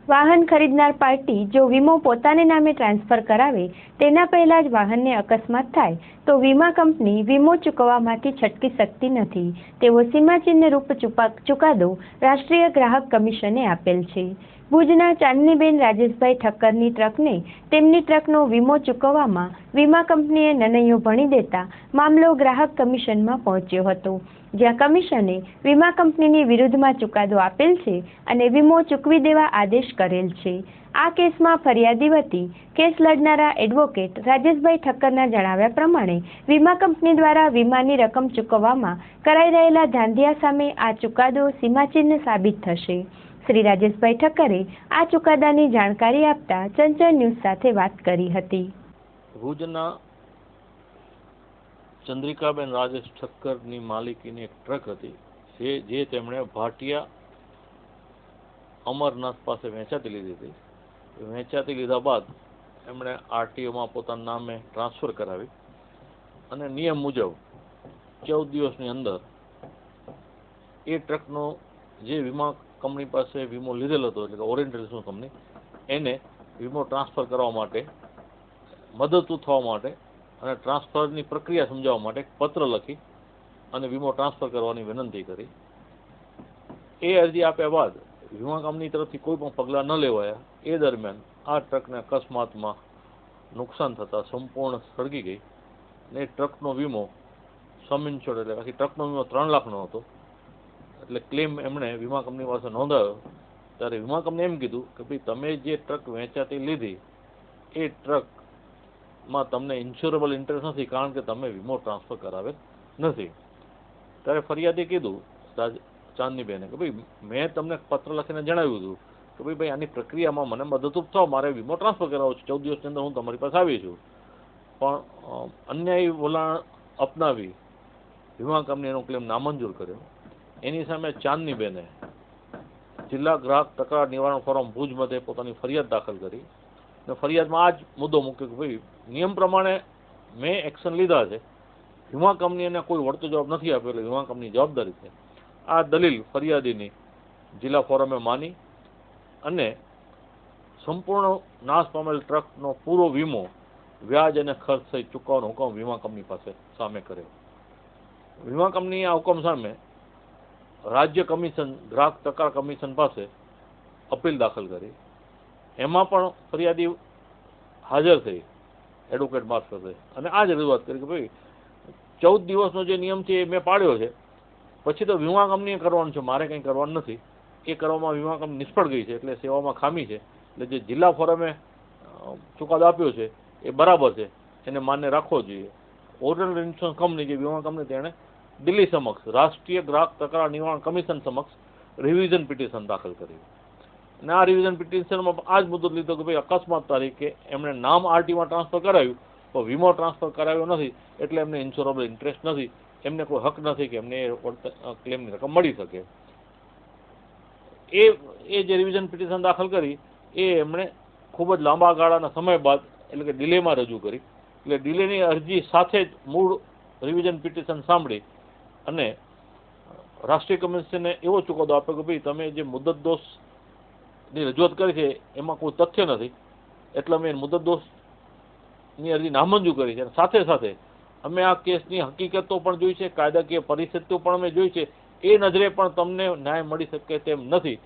વાહન ખરીદનાર પાર્ટી જો વીમો પોતાને નામે ટ્રાન્સફર કરાવે તેના પહેલા જ વાહનને અકસ્માત થાય તો વીમા કંપની વીમો ચૂકવવામાંથી છટકી શકતી નથી તેવો સીમાચિહ્ન રૂપ ચુકાદો રાષ્ટ્રીય ગ્રાહક કમિશને આપેલ છે। ભુજના ચાંદનીબેન રાજેશભાઈ ઠક્કરની ટ્રકને તેમની ટ્રકનો વીમો ચૂકવવામાં વીમા કંપનીએ નનૈયો ભણી દેતા મામલો ગ્રાહક કમિશનમાં પહોંચ્યો હતો, જ્યાં કમિશને વીમા કંપનીની વિરુદ્ધમાં ચુકાદો આપેલ છે અને વીમો ચૂકવી દેવા આદેશ કરેલ છે। આ કેસમાં ફરિયાદી વતી કેસ લડનારા એડવોકેટ રાજેશભાઈ ઠક્કરના જણાવ્યા પ્રમાણે વીમા કંપની દ્વારા વીમાની રકમ ચૂકવવામાં કરાઈ રહેલા ધાંધિયા સામે આ ચુકાદો સીમાચિહ્ન સાબિત થશે। શ્રી રાજેશભાઈ ઠક્કરે આ ચુકાદાની જાણકારી આપતા ચંચળ ન્યૂઝ સાથે વાત કરી હતી। ભુજના ચંદ્રિકાબેન રાજેશ ઠક્કરની માલિકીની એક ટ્રક હતી જે તેમણે ભાટિયા અમરનાથ પાસે વેચાતી લીધી હતી। વેચાતી લીધા બાદ એમણે આરટીઓમાં પોતાના નામે ટ્રાન્સફર કરાવી અને નિયમ મુજબ 14 દિવસની અંદર એ ટ્રકનો જે વીમા કંપની પાસે વીમો લીધેલો હતો એટલે કે ઓરિએન્ટલ કંપની એને વીમો ટ્રાન્સફર કરવા માટે મદદરૂપ થવા માટે અને ટ્રાન્સફરની પ્રક્રિયા સમજાવવા માટે એક પત્ર લખી અને વીમો ટ્રાન્સફર કરવાની વિનંતી કરી। એ અરજી આપ્યા બાદ વીમા કંપની તરફથી કોઈ પણ પગલાં ન લેવાયા। એ દરમિયાન આ ટ્રકને અકસ્માતમાં નુકસાન થતાં સંપૂર્ણ સળગી ગઈ અને એ ટ્રકનો વીમો સમ ઇન્શ્યોર્ડ એટલે બાકી ટ્રકનો વીમો 3 લાખનો હતો। એટલે ક્લેમ એમણે વીમા કંપની પાસે નોંધાવ્યો ત્યારે વીમા કંપની એમ કીધું કે ભાઈ તમે જે ટ્રક વેચાતી લીધી એ ટ્રકમાં તમને ઇન્સ્યોરેબલ ઇન્ટરેસ્ટ નથી કારણ કે તમે વીમો ટ્રાન્સફર કરાવેલ નથી। ત્યારે ફરિયાદે કીધું ચાંદનીબેને કે ભાઈ મેં તમને પત્ર લખીને જણાવ્યું હતું કે ભાઈ આની પ્રક્રિયામાં મને મદદરૂપ થાવ, મારે વીમો ટ્રાન્સફર કરાવો છે, 14 દિવસની અંદર હું તમારી પાસે આવી છું, પણ અન્યાયી વલણ અપનાવી વીમા કંપની એનો ક્લેમ નામંજૂર કર્યો। એની સામે ચાંદનીબેને જિલ્લા ગ્રાહક તકરાર નિવારણ ફોરમ ભુજ મધ્યે પોતાની ફરિયાદ દાખલ કરી અને ફરિયાદમાં આ જ મુદ્દો મૂક્યો કે ભાઈ નિયમ પ્રમાણે મેં એક્શન લીધા છે, વીમા કંપનીને કોઈ વળતો જવાબ નથી આપ્યો એટલે વીમા કંપની જવાબદારી છે। આ દલીલ ફરિયાદીની જિલ્લા ફોરમે માની અને સંપૂર્ણ નાશ પામેલ ટ્રકનો પૂરો વીમો વ્યાજ અને ખર્ચ સહિત ચૂકવવાનો હુકમ વીમા કંપની પાસે સામે કર્યો। વીમા કંપનીએ આ હુકમ સામે રાજ્ય કમિશન ગ્રાહક તકરાર કમિશન પાસે અપીલ દાખલ કરી। એમાં પણ ફરિયાદી હાજર થઈ એડવોકેટ મારફતે અને આ જ રજૂઆત કરી કે ભાઈ 14 દિવસનો જે નિયમ છે એ મેં પાળ્યો છે, પછી તો વીમા કંપનીએ કરવાનું છે, મારે કંઈ કરવાનું નથી। એ કરવામાં વીમા કંપની નિષ્ફળ ગઈ છે એટલે સેવામાં ખામી છે, એટલે જે જિલ્લા ફોરમે ચુકાદો આપ્યો છે એ બરાબર છે, એને માન્ય રાખવો જોઈએ। ઓરિએન્ટલ ઇન્સ્યોરન્સ કંપની જે વીમા કંપની તેણે દિલ્હી સમક્ષ રાષ્ટ્રીય ગ્રાહક તકરાર નિવારણ કમિશન સમક્ષ રિવિઝન પિટિશન દાખલ કરી અને આ રિવિઝન પિટિશનમાં આ જ મુદ્દો લીધો કે ભાઈ અકસ્માત તારીખે એમણે નામ આરટીમાં ટ્રાન્સફર કરાવ્યું પણ વીમો ટ્રાન્સફર કરાવ્યો નથી એટલે એમને ઇન્સ્યોરેબલ ઇન્ટરેસ્ટ નથી, એમને કોઈ હક નથી કે એમને ક્લેમની રકમ મળી શકે। એ જે રિવિઝન પિટિશન દાખલ કરી એ એમણે ખૂબ જ લાંબા ગાળાના સમય બાદ એટલે કે ડિલેમાં રજૂ કરી। એટલે ડિલેની અરજી સાથે જ મૂળ રિવિઝન પિટિશન સાંભળી અને રાષ્ટ્રીય કમિશને એવો ચુકાદો આપ્યો કે ભાઈ તમે જે મુદત દોષની રજૂઆત કરી છે એમાં કોઈ તથ્ય નથી એટલે અમે મુદત દોષની અરજી નામંજૂર કરી છે। અને સાથે સાથે અમે આ કેસની હકીકતો પણ જોઈ છે, કાયદાકીય પરિસ્થિતિઓ પણ અમે જોઈ છે, એ નજરે પણ તમને ન્યાય મળી શકે તેમ નથી।